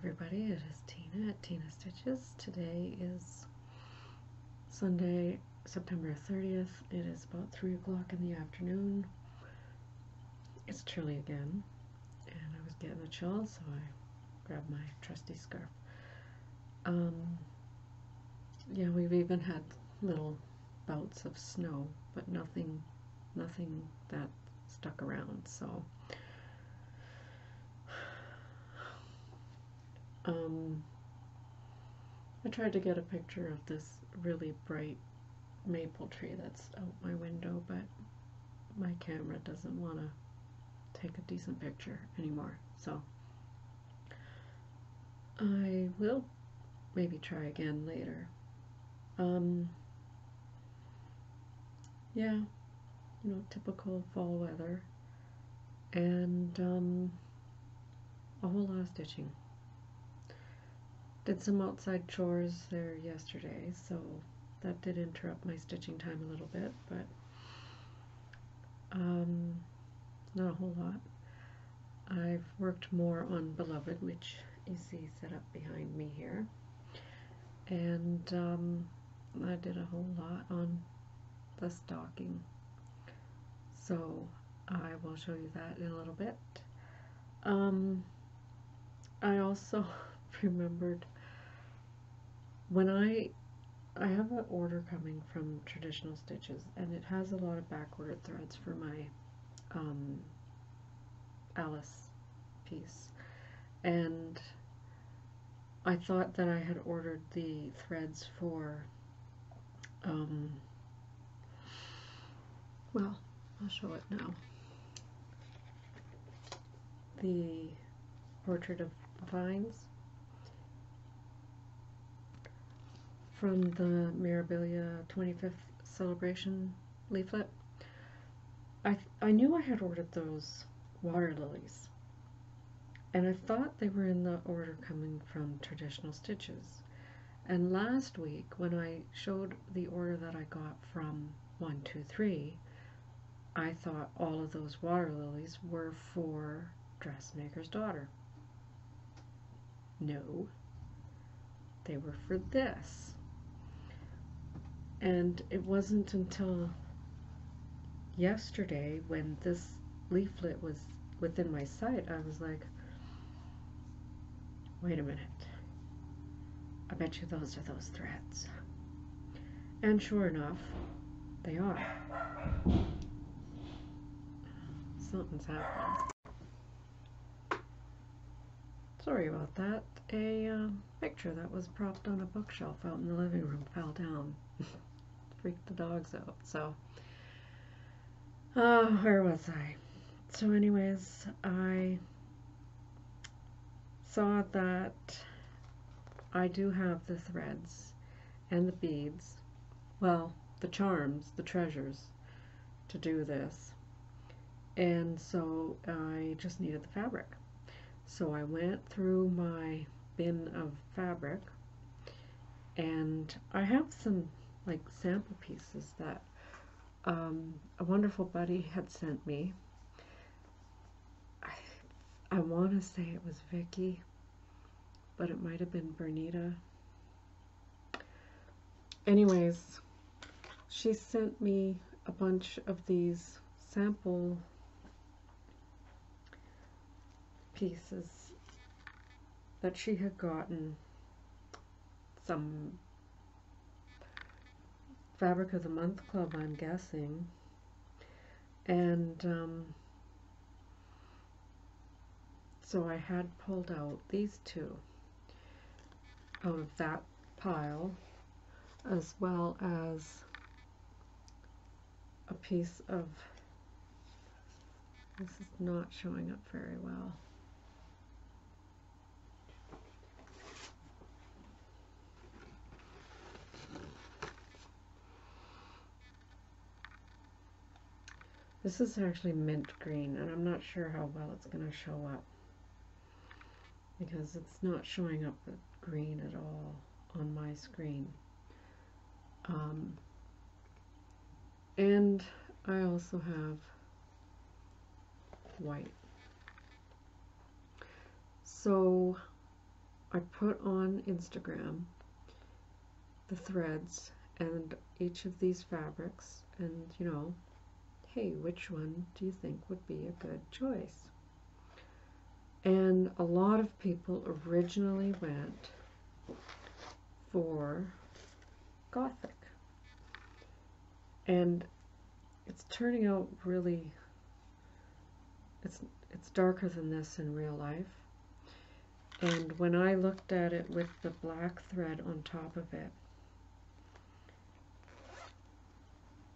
everybody, it is Tina at Tina Stitches. Today is Sunday, September 30th. It is about 3 o'clock in the afternoon. It's chilly again, and I was getting a chill, so I grabbed my trusty scarf. Yeah, we've even had little bouts of snow, but nothing that stuck around, so I tried to get a picture of this really bright maple tree that's out my window, but my camera doesn't want to take a decent picture anymore, so I will maybe try again later. Yeah, you know, typical fall weather, and a whole lot of stitching. Did some outside chores there yesterday, so that did interrupt my stitching time a little bit, but not a whole lot. I've worked more on Beloved, which you see set up behind me here, and I did a whole lot on the stocking, so I will show you that in a little bit. I also remembered when I have an order coming from Traditional Stitches, and it has a lot of back-ordered threads for my Alice piece, and I thought that I had ordered the threads for well, I'll show it now, the Portrait of Vines from the Mirabilia 25th celebration leaflet. I knew I had ordered those water lilies, and I thought they were in the order coming from Traditional Stitches. And last week, when I showed the order that I got from 123, I thought all of those water lilies were for Dressmaker's Daughter. No, they were for this. And it wasn't until yesterday, when this leaflet was within my sight, I was like, wait a minute, I bet you those are those threads. And sure enough, they are. Something's happening. Sorry about that. A picture that was propped on a bookshelf out in the living room fell down. Freaked the dogs out. So, where was I? So anyways, I saw that I do have the threads and the beads, well, the charms, the treasures, to do this. And so I just needed the fabric. So I went through my bin of fabric, and I have some like sample pieces that a wonderful buddy had sent me. I want to say it was Vicky, but it might have been Bernita. Anyways, she sent me a bunch of these sample pieces that she had gotten some Fabric of the Month Club, I'm guessing, and so I had pulled out these two out of that pile, as well as a piece of, this is not showing up very well, this is actually mint green, and I'm not sure how well it's going to show up, because it's not showing up with green at all on my screen. And I also have white. So I put on Instagram the threads and each of these fabrics, and you know, hey, which one do you think would be a good choice? And a lot of people originally went for Gothic, and it's turning out really, it's darker than this in real life. And when I looked at it with the black thread on top of it,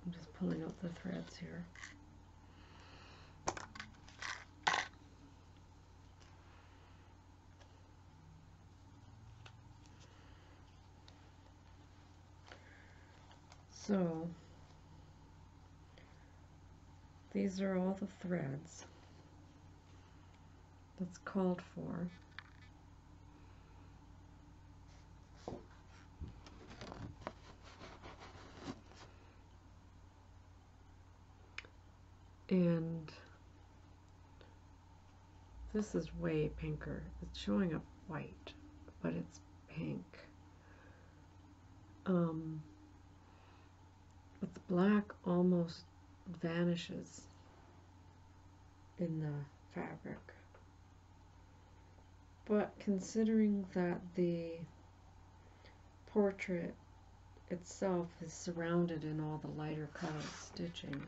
I'm just pulling out the threads here. So these are all the threads that's called for. And this is way pinker. It's showing up white, but it's pink. But the black almost vanishes in the fabric. But considering that the portrait itself is surrounded in all the lighter colored stitching,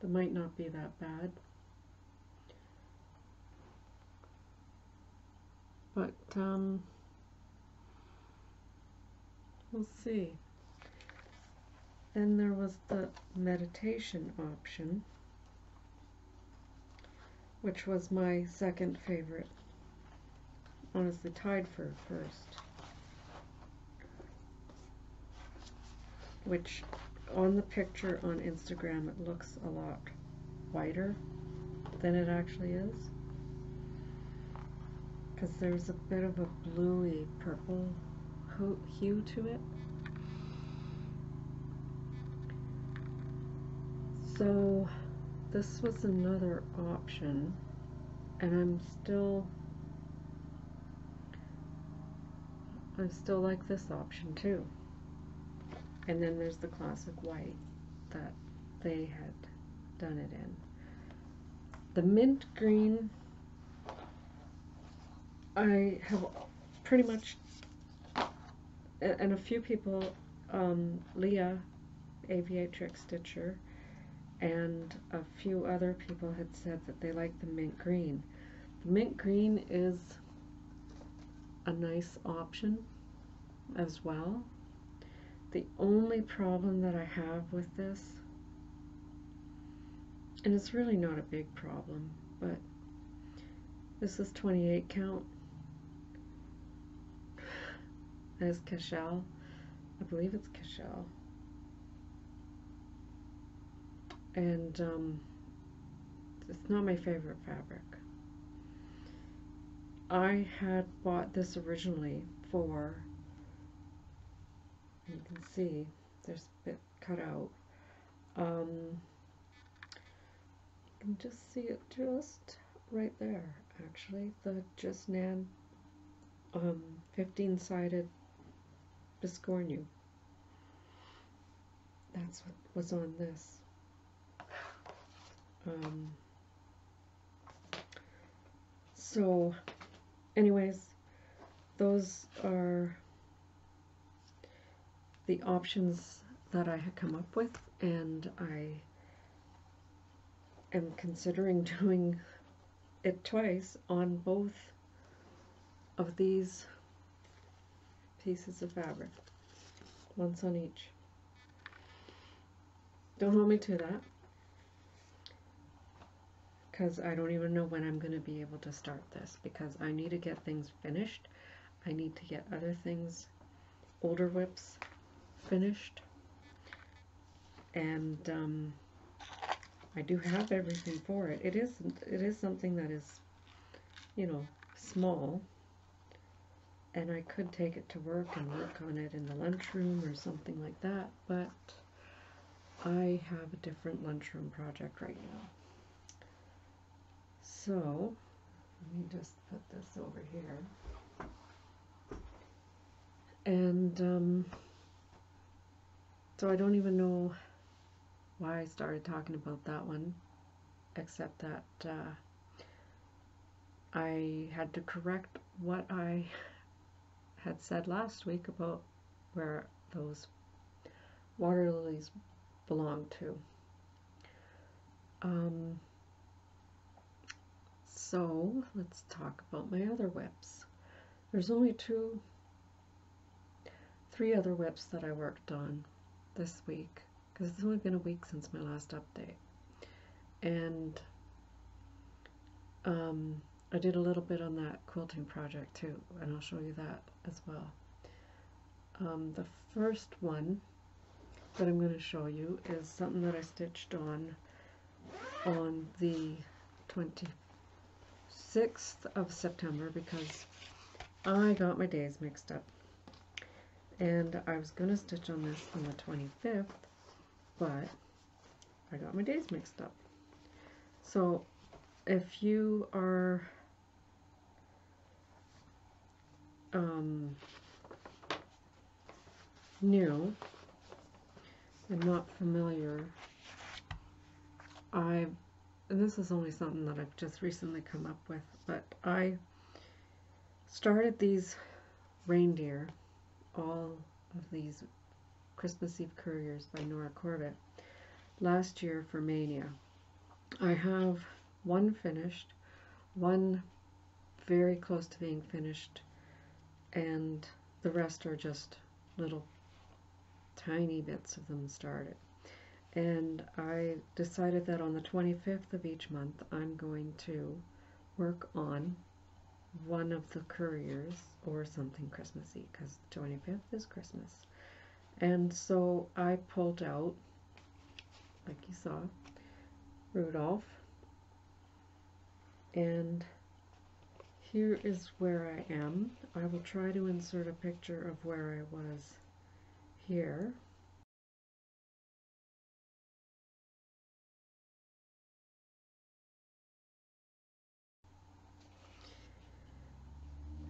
that might not be that bad. But we'll see. Then there was the meditation option, which was my second favorite. Honestly, tied for first. Which on the picture on Instagram it looks a lot whiter than it actually is, because there's a bit of a bluey purple hue to it. So this was another option, and I still like this option too. And then there's the classic white that they had done it in. The mint green, I have pretty much, and a few people, Leah, Aviatrix Stitcher, and a few other people had said that they like the mint green. The mint green is a nice option as well. The only problem that I have with this, and it's really not a big problem, but this is 28 count as Cashel. I believe it's Cashel. And it's not my favorite fabric. I had bought this originally for, you can see there's a bit cut out. You can just see it just right there, actually. The Just Nan 15-sided Biscornu. That's what was on this. So anyways, those are the options that I had come up with, and I am considering doing it twice on both of these pieces of fabric, once on each. Don't hold me to that, because I don't even know when I'm going to be able to start this, because I need to get things finished. I need to get other things, older whips, finished, and I do have everything for it. It is something that is, you know, small, and I could take it to work and work on it in the lunchroom or something like that, but I have a different lunchroom project right now. So, let me just put this over here. And so I don't even know why I started talking about that one, except that I had to correct what I had said last week about where those water lilies belong to. So let's talk about my other whips. There's only three other whips that I worked on this week, because it's only been a week since my last update. And I did a little bit on that quilting project too, and I'll show you that as well. The first one that I'm going to show you is something that I stitched on the 26th of September, because I got my days mixed up. And I was going to stitch on this on the 25th, but I got my days mixed up. So if you are new and not familiar, and this is only something that I've just recently come up with, but I started these reindeer, all of these Christmas Eve Couriers by Nora Corbett, last year for Mania. I have one finished, one very close to being finished, and the rest are just little tiny bits of them started. And I decided that on the 25th of each month I'm going to work on one of the couriers or something Christmassy, because the 25th is Christmas. And so I pulled out, like you saw, Rudolph, and here is where I am. I will try to insert a picture of where I was here.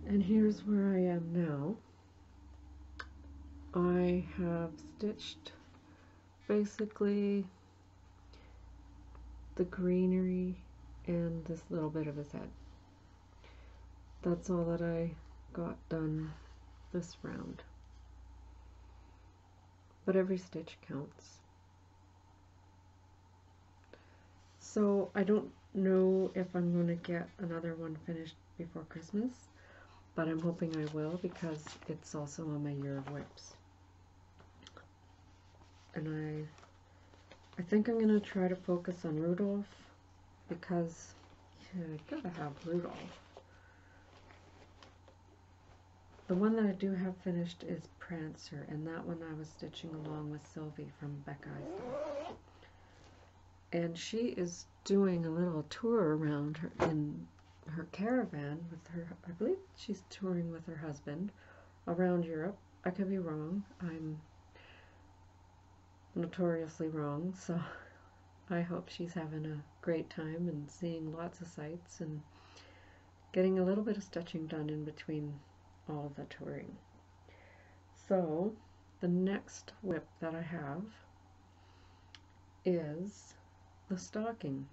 And here's where I am now. I have stitched basically the greenery and this little bit of his head. That's all that I got done this round. But every stitch counts. So I don't know if I'm going to get another one finished before Christmas, but I'm hoping I will, because it's also on my year of whips. And I think I'm going to try to focus on Rudolph, because yeah, I gotta have Rudolph. The one that I do have finished is Prancer, and that one I was stitching along with Sylvie from Becca. And she is doing a little tour around her in her caravan with her, I believe she's touring with her husband around Europe. I could be wrong. I'm notoriously wrong, so I hope she's having a great time and seeing lots of sights and getting a little bit of stitching done in between all of the touring. So the next whip that I have is the stocking.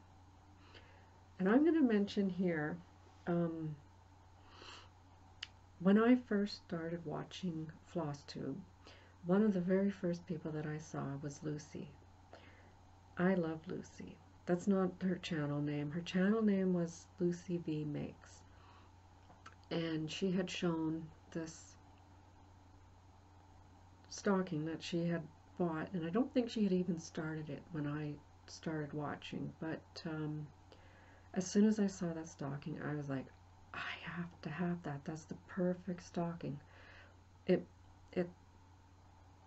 And I'm going to mention here, when I first started watching Flosstube, one of the very first people that I saw was Lucy. I love Lucy. That's not her channel name. Her channel name was Lucy V Makes. And she had shown this stocking that she had bought, and I don't think she had even started it when I started watching, but as soon as I saw that stocking, I was like, I have to have that. That's the perfect stocking. It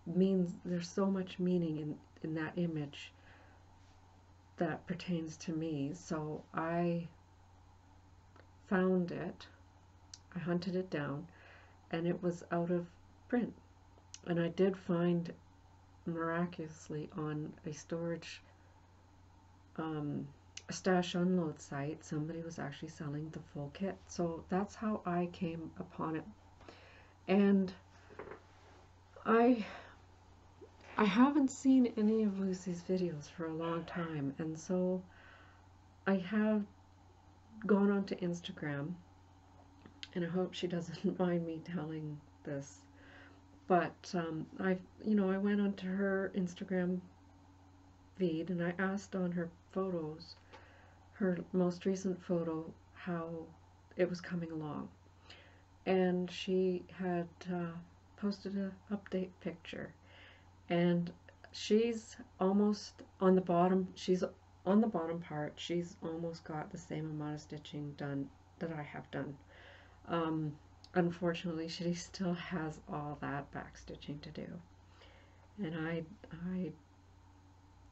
means there's so much meaning in that image that pertains to me. So I found it, I hunted it down, and it was out of print. And I did find miraculously on a storage a stash unload site, somebody was actually selling the full kit. So that's how I came upon it. And I haven't seen any of Lucy's videos for a long time, and so I have gone onto Instagram, and I hope she doesn't mind me telling this, but I went onto her Instagram feed and I asked on her photos, her most recent photo, how it was coming along, and she had posted an update picture, and she's almost on the bottom. She's on the bottom part. She's almost got the same amount of stitching done that I have done. Unfortunately, she still has all that back stitching to do, and I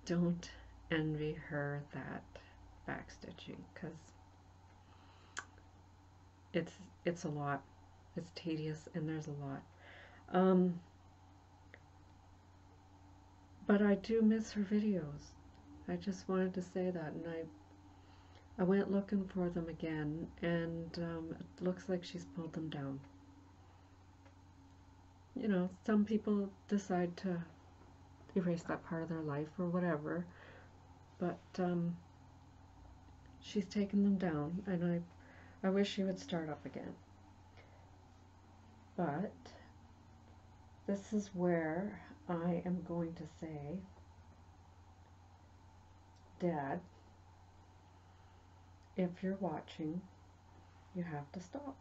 don't envy her that back stitching, because it's a lot. It's tedious, and there's a lot. But I do miss her videos. I just wanted to say that, and I went looking for them again, and it looks like she's pulled them down. You know, some people decide to erase that part of their life or whatever, but she's taken them down, and I wish she would start up again. But this is where I am going to say, Dad, if you're watching, you have to stop.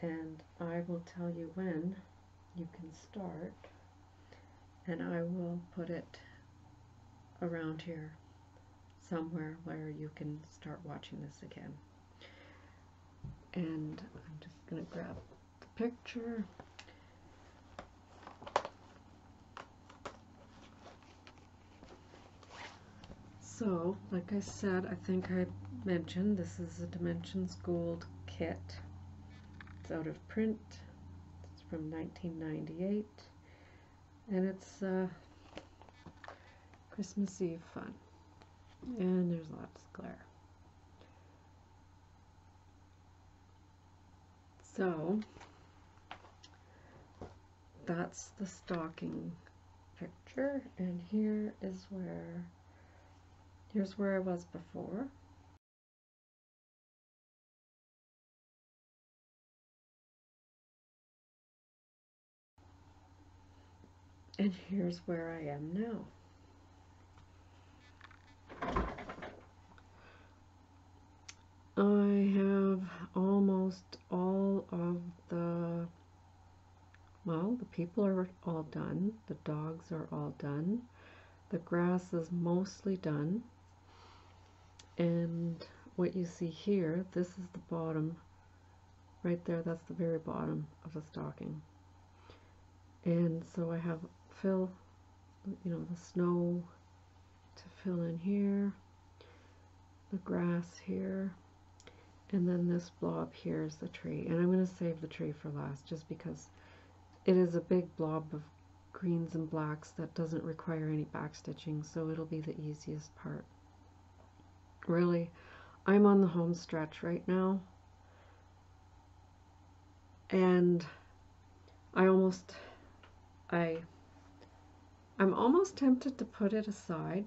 And I will tell you when you can start, and I will put it around here somewhere where you can start watching this again. And I'm just going to grab the picture. So, like I said, I think I mentioned, this is a Dimensions Gold kit. It's out of print. It's from 1998. And it's Christmas Eve fun. And there's lots of glare. So, that's the stocking picture. And here's where I was before. And here's where I am now. I have almost all of the, well, the people are all done. The dogs are all done. The grass is mostly done. And what you see here, this is the bottom. Right there, that's the very bottom of the stocking. And so I have fill, you know, the snow to fill in here, the grass here, and then this blob here is the tree. And I'm going to save the tree for last, just because it is a big blob of greens and blacks that doesn't require any back stitching, so it'll be the easiest part. Really, I'm on the home stretch right now, and I'm almost tempted to put it aside,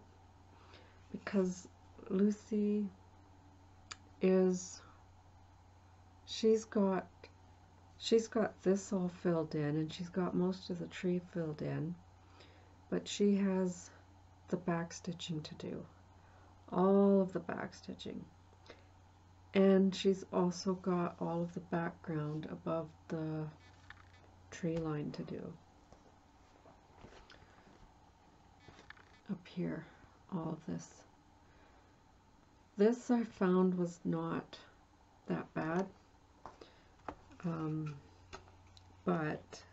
because Lucy is, she's got this all filled in, and she's got most of the tree filled in, but she has the back stitching to do, all of the back stitching, and she's also got all of the background above the tree line to do. Up here, all of this. This I found was not that bad, but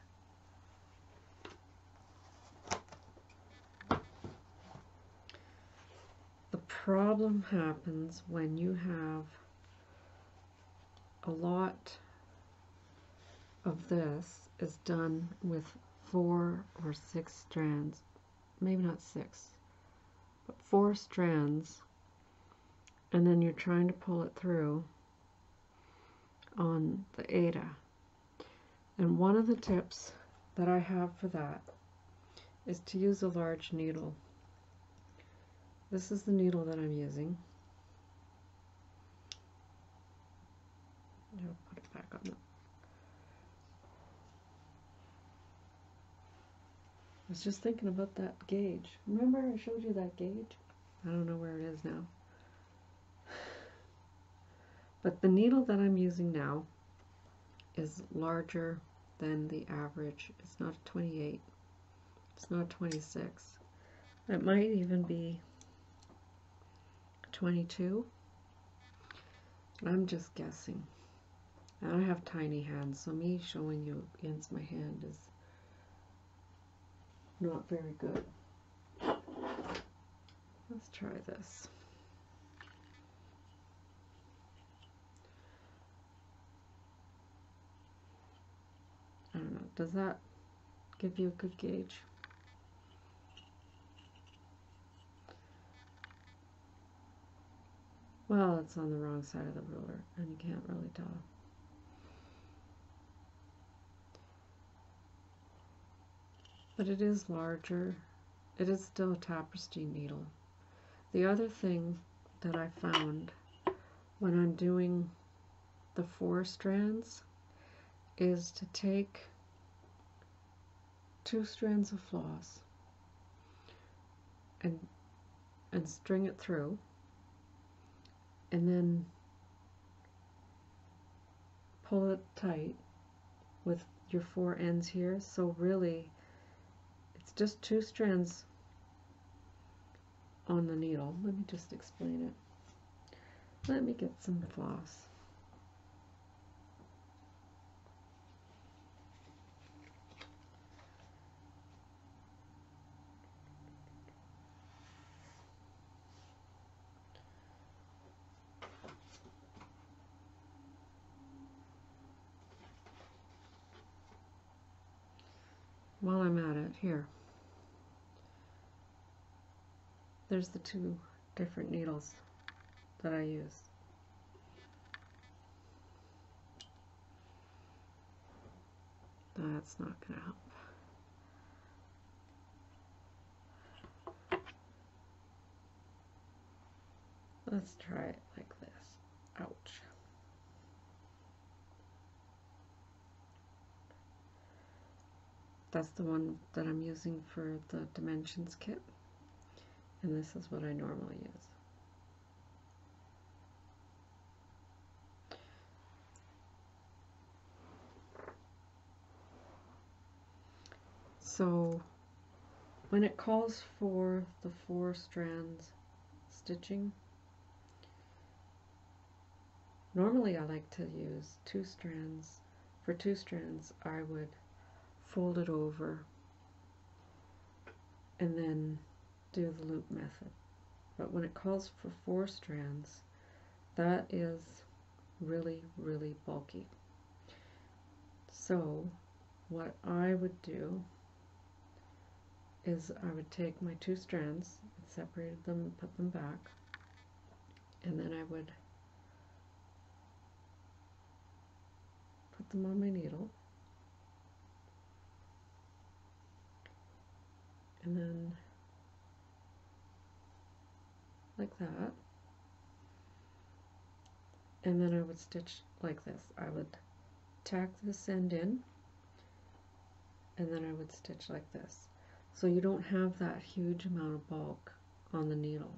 the problem happens when you have a lot of this is done with 4 or 6 strands, maybe not 6, but 4 strands, and then you're trying to pull it through on the Ada. And one of the tips that I have for that is to use a large needle. This is the needle that I'm using. I'll put it back on the... I was just thinking about that gauge. Remember I showed you that gauge? I don't know where it is now. But the needle that I'm using now is larger than the average. It's not a 28. It's not a 26. It might even be 22. I'm just guessing. And I have tiny hands, so me showing you against my hand is not very good. Let's try this. I don't know, does that give you a good gauge? Well, it's on the wrong side of the ruler, and you can't really tell. But it is larger. It is still a tapestry needle. The other thing that I found when I'm doing the 4 strands is to take 2 strands of floss and string it through, and then pull it tight with your 4 ends here. So really it's just 2 strands on the needle. Let me just explain it. Let me get some floss. While I'm at it, here, there's the 2 different needles that I use. That's not going to help. Let's try it like this. Ouch. That's the one that I'm using for the Dimensions kit, and this is what I normally use. So when it calls for the 4 strands stitching, normally I like to use 2 strands. For 2 strands I would fold it over and then do the loop method. But when it calls for 4 strands, that is really, really bulky. So what I would do is I would take my 2 strands, separate them and put them back, and then I would put them on my needle, and then like that, and then I would stitch like this. I would tack this end in, and then I would stitch like this. So you don't have that huge amount of bulk on the needle.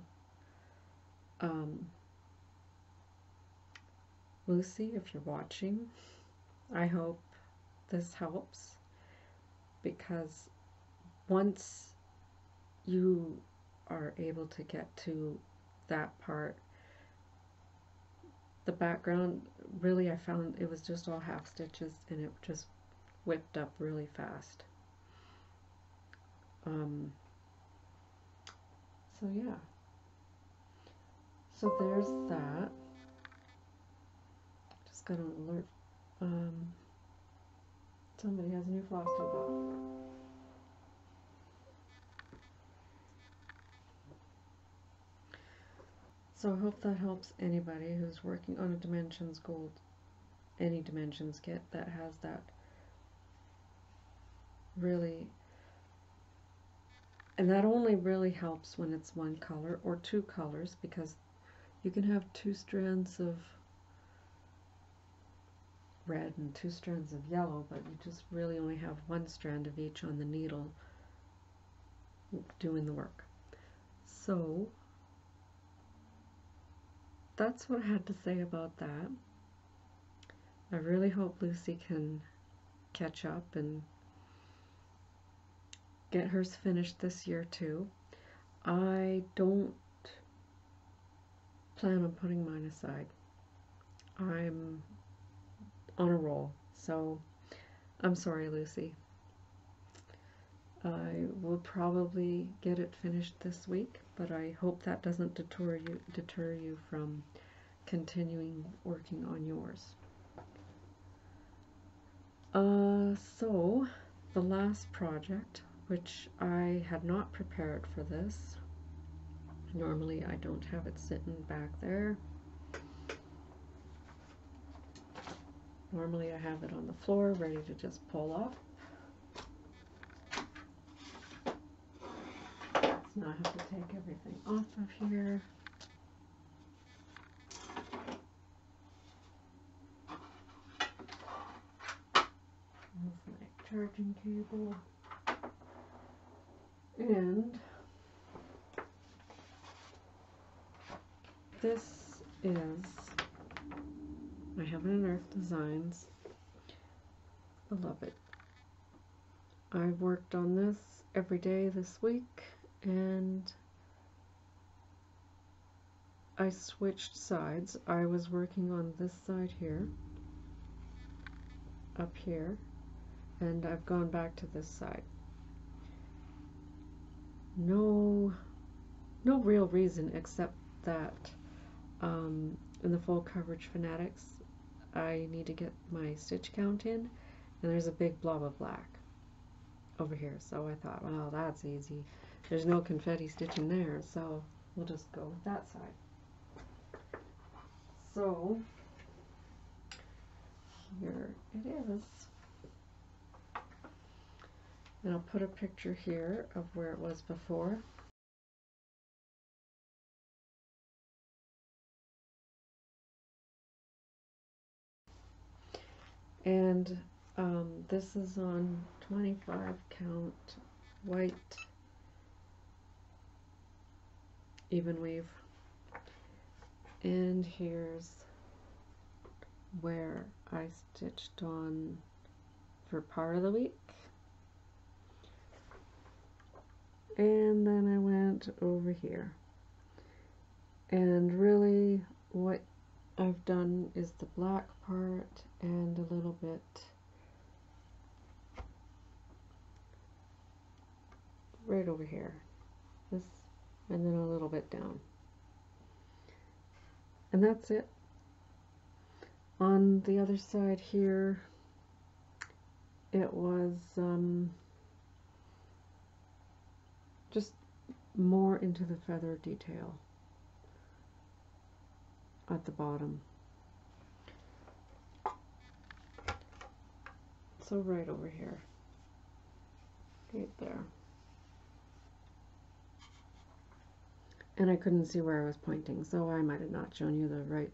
Lucy, if you're watching, I hope this helps, because once you are able to get to that part, the background, really I found it was just all half stitches and it just whipped up really fast. So yeah, so there's that. Just got an alert. Somebody has a new Flosstube up. So I hope that helps anybody who's working on a Dimensions Gold, any Dimensions kit that has that really, and that only really helps when it's one color or two colors, because you can have two strands of red and two strands of yellow, but you just really only have one strand of each on the needle doing the work. So that's what I had to say about that. I really hope Lucy can catch up and get hers finished this year too. I don't plan on putting mine aside. I'm on a roll, so I'm sorry, Lucy. I will probably get it finished this week, but I hope that doesn't deter you from continuing working on yours. So the last project, which I had not prepared for this. Normally I don't have it sitting back there. Normally I have it on the floor ready to just pull off. So now I have to take everything off of here. That's my charging cable. And this is my Heaven and Earth Designs Beloved. I've worked on this every day this week, and I switched sides. I was working on this side here, up here, and I've gone back to this side. No real reason except that in the full coverage Fanatics I need to get my stitch count in, and there's a big blob of black over here, so I thought, well, that's easy. There's no confetti stitching there, so we'll just go with that side. So here it is. And I'll put a picture here of where it was before. And this is on 25 count white even weave. And here's where I stitched on for part of the week. And then I went over here. And really what I've done is the black part and a little bit right over here. This, and then a little bit down. And that's it. On the other side here, it was just more into the feather detail at the bottom. So right over here, right there. And I couldn't see where I was pointing, so I might have not shown you the right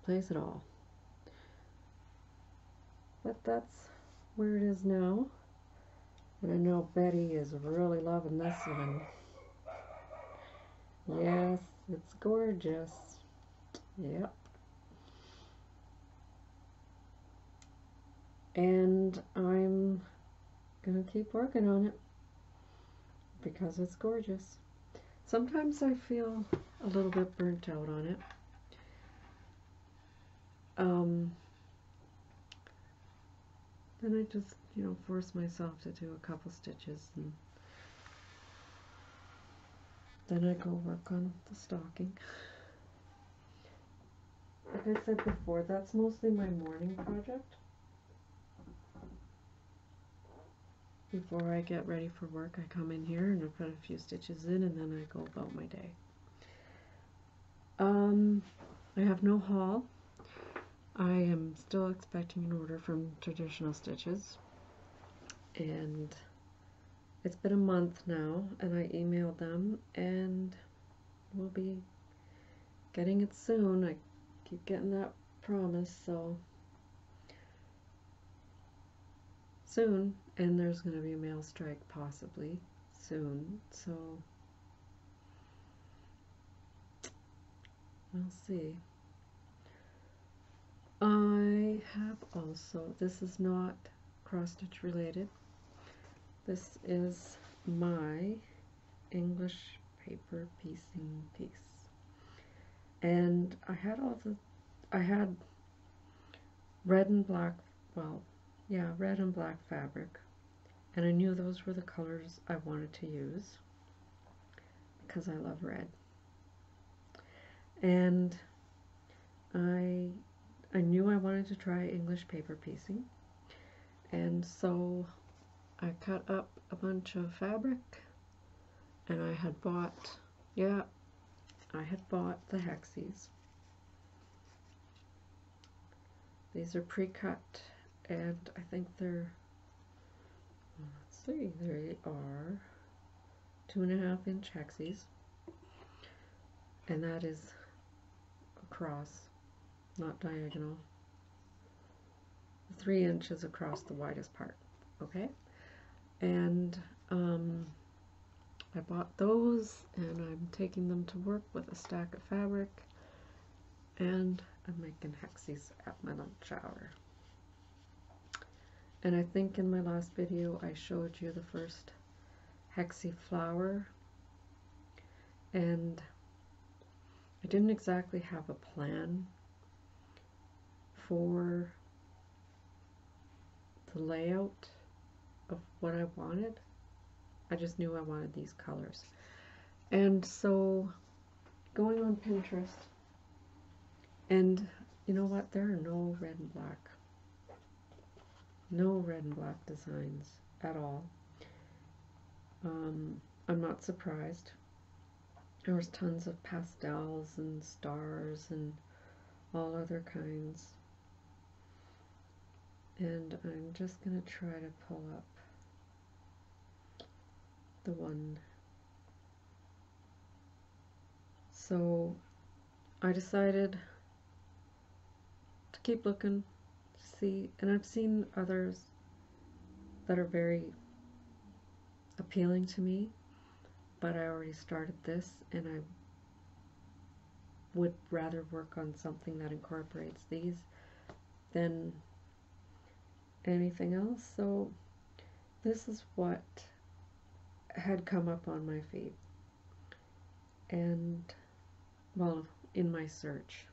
place at all. But that's where it is now. And I know Betty is really loving this one. Yes, it's gorgeous. Yep. And I'm gonna keep working on it because it's gorgeous. Sometimes I feel a little bit burnt out on it. Then I just, force myself to do a couple stitches, and then I go work on the stocking. Like I said before, that's mostly my morning project. Before I get ready for work, I come in here and I put a few stitches in, and then I go about my day. I have no haul. I am still expecting an order from Traditional Stitches, and it's been a month now, and I emailed them, and we'll be getting it soon. I keep getting that promise, so soon. And there's going to be a mail strike possibly soon, so we'll see. I have also, this is not cross stitch related, this is my English paper piecing piece, and I had red and black, well, yeah, red and black fabric, and I knew those were the colors I wanted to use because I love red. And I knew I wanted to try English paper piecing, and so I cut up a bunch of fabric, and I had bought, yeah, I had bought the hexies. These are pre-cut, and I think they're, let's see, they are 2.5 inch hexies, and that is across, not diagonal. 3 inches across the widest part, okay? And I bought those, and I'm taking them to work with a stack of fabric, and I'm making hexies at my lunch hour. And I think in my last video I showed you the first hexie flower, and I didn't exactly have a plan for the layout of what I wanted. I just knew I wanted these colors. And so going on Pinterest, and you know what, there are no red and black. No red and black designs at all. I'm not surprised. There was tons of pastels and stars and all other kinds. And I'm just going to try to pull up the one. So I decided to keep looking, to see, and I've seen others that are very appealing to me, but I already started this, and I would rather work on something that incorporates these than anything else. So this is what had come up on my feed, and well, in my search.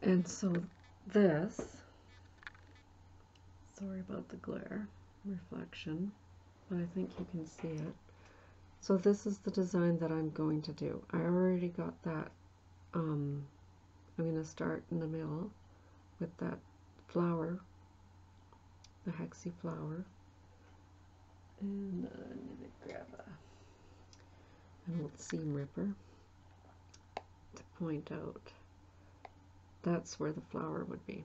And so this, sorry about the glare reflection, but I think you can see it. So this is the design that I'm going to do. I already got that. I'm going to start in the middle with that flower, the hexie flower, and I'm going to grab an old seam ripper to point out that's where the flower would be.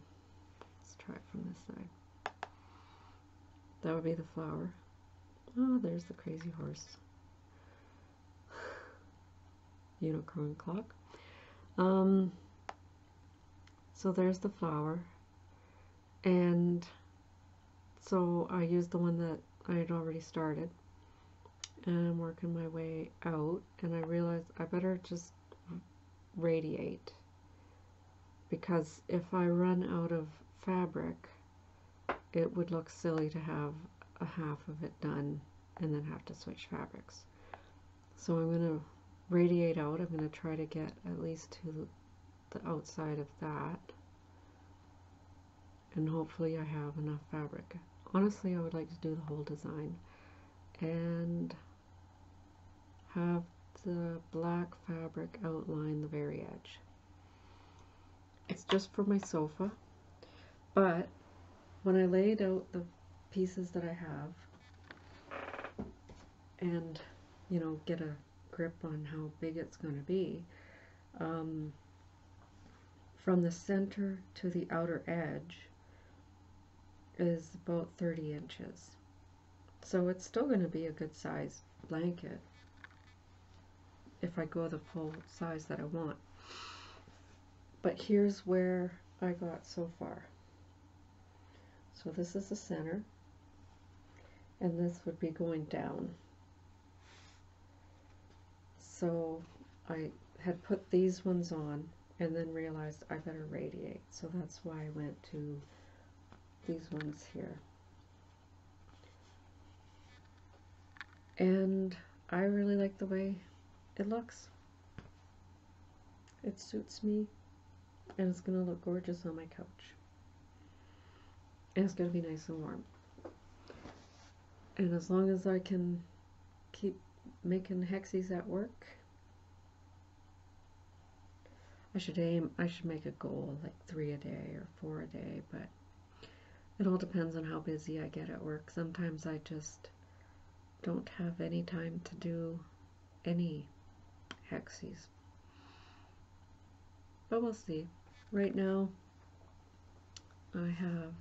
Let's try it from this side. That would be the flower. Oh, there's the crazy horse. Unicorn clock. So there's the flower, and so I used the one that I had already started, and I'm working my way out, and I realized I better just radiate, because if I run out of fabric, it would look silly to have a half of it done and then have to switch fabrics. So I'm going to radiate out. I'm going to try to get at least to the outside of that, and hopefully I have enough fabric. Honestly, I would like to do the whole design and have the black fabric outline the very edge. It's just for my sofa, but when I laid out the pieces that I have and, you know, get a grip on how big it's going to be. From the center to the outer edge is about 30 inches. So it's still going to be a good size blanket if I go the full size that I want. But here's where I got so far. So this is the center, and this would be going down. So I had put these ones on and then realized I better radiate. So that's why I went to these ones here. And I really like the way it looks. It suits me, and it's going to look gorgeous on my couch. And it's going to be nice and warm. And as long as I can keep making hexies at work, I should make a goal like 3 a day or 4 a day, but it all depends on how busy I get at work. Sometimes I just don't have any time to do any hexies. But we'll see. Right now, I have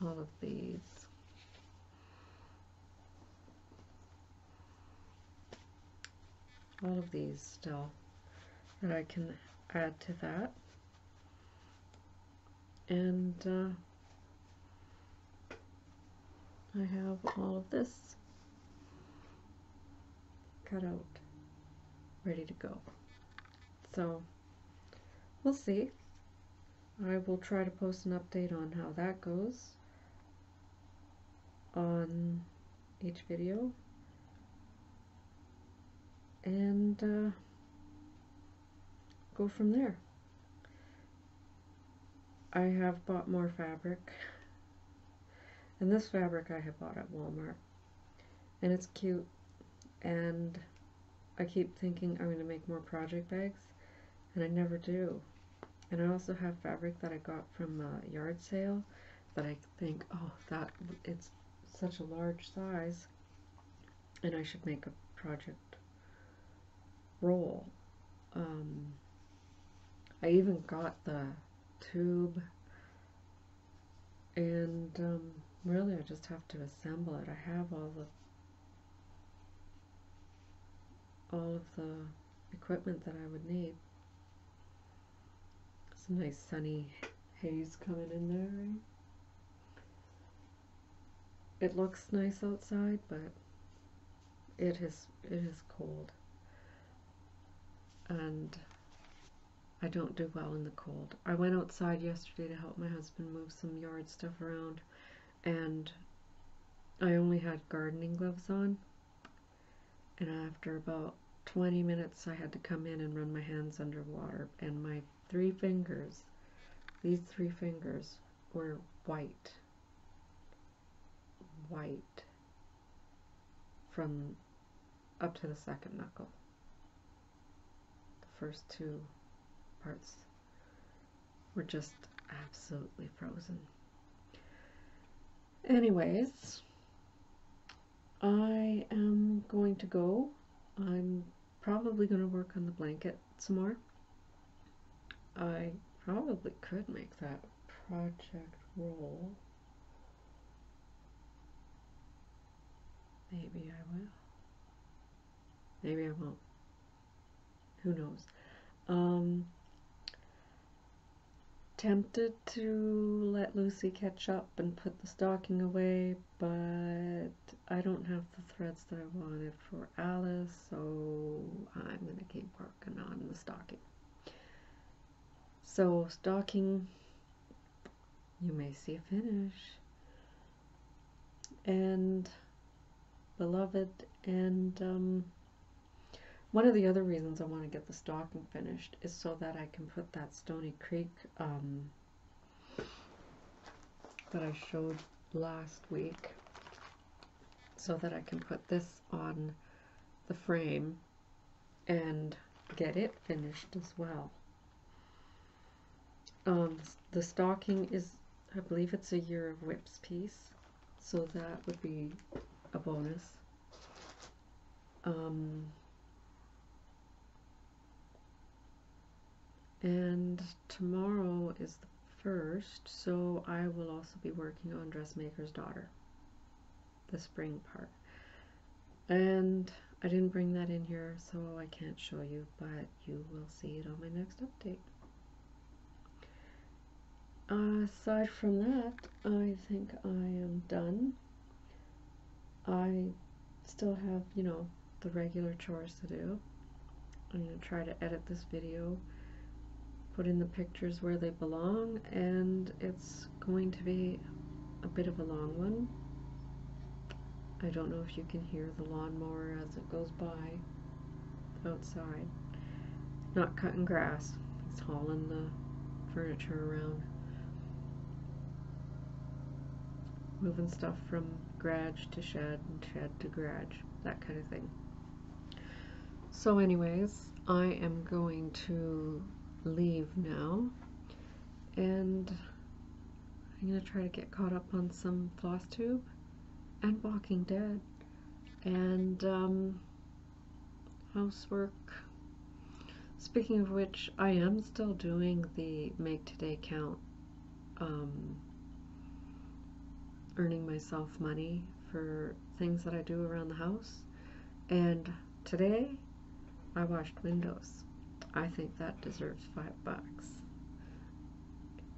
all of these. All of these still that I can add to that. And I have all of this cut out, ready to go. So we'll see. I will try to post an update on how that goes on each video. And go from there. I have bought more fabric, and this fabric I have bought at Walmart, and it's cute, and I keep thinking I'm going to make more project bags, and I never do. And I also have fabric that I got from a yard sale that I think, oh, that it's such a large size, and I should make a project roll. I even got the tube, and really I just have to assemble it. I have all of the equipment that I would need. Some nice sunny haze coming in there, right? It looks nice outside, but it is cold, and I don't do well in the cold. I went outside yesterday to help my husband move some yard stuff around, and I only had gardening gloves on, and after about 20 minutes I had to come in and run my hands under water, and my 3 fingers, these 3 fingers were white from up to the second knuckle. The first 2 parts were just absolutely frozen. Anyways, I am going to go. I'm probably going to work on the blanket some more. I probably could make that project roll. Maybe I will. Maybe I won't. Who knows? Tempted to let Lucy catch up and put the stocking away, but I don't have the threads that I wanted for Alice, so I'm going to keep working on the stocking. So stocking, you may see a finish. And beloved, and one of the other reasons I want to get the stocking finished is so that I can put that Stony Creek that I showed last week, so that I can put this on the frame and get it finished as well. The stocking is, I believe it's a Year of Whips piece, so that would be a bonus. And tomorrow is the 1st, so I will also be working on Dressmaker's Daughter, the spring part. And I didn't bring that in here, so I can't show you, but you will see it on my next update. Aside from that, I think I am done. I still have, you know, the regular chores to do. I'm going to try to edit this video, put in the pictures where they belong, and it's going to be a bit of a long one. I don't know if you can hear the lawnmower as it goes by outside. Not cutting grass, he's hauling the furniture around. Moving stuff from garage to shed and shed to garage, that kind of thing. So anyways, I am going to leave now, and I'm going to try to get caught up on some Flosstube and Walking Dead and housework. Speaking of which, I am still doing the Make Today Count, earning myself money for things that I do around the house, and today I washed windows. I think that deserves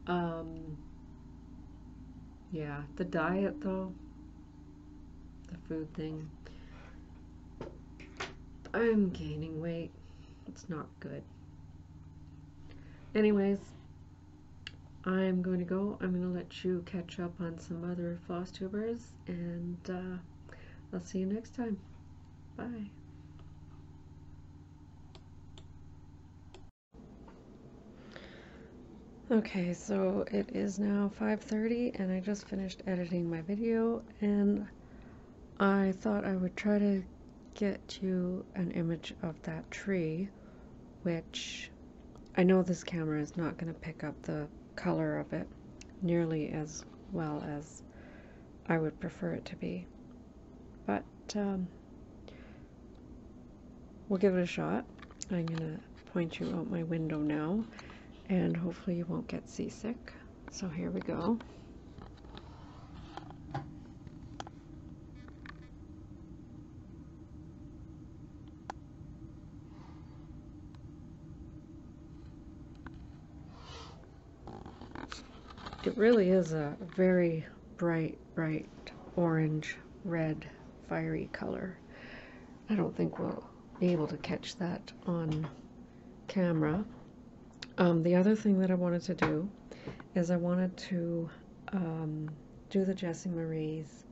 $5. Yeah, the diet though, the food thing, I'm gaining weight. It's not good. Anyways, I'm going to go. I'm going to let you catch up on some other Flosstubers, and I'll see you next time. Bye. Okay, so it is now 5:30 and I just finished editing my video, and I thought I would try to get you an image of that tree, which I know this camera is not going to pick up the color of it nearly as well as I would prefer it to be, but we'll give it a shot. I'm going to point you out my window now, and hopefully you won't get seasick. So here we go. It really is a very bright orange, red, fiery color. I don't think we'll be able to catch that on camera. The other thing that I wanted to do is I wanted to do the Jessie Marie's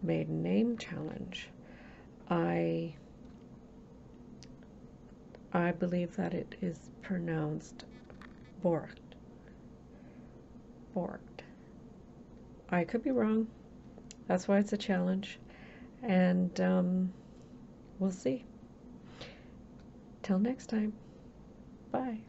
maiden name challenge. I believe that it is pronounced Borgt. I could be wrong. That's why it's a challenge, and we'll see. Till next time. Bye.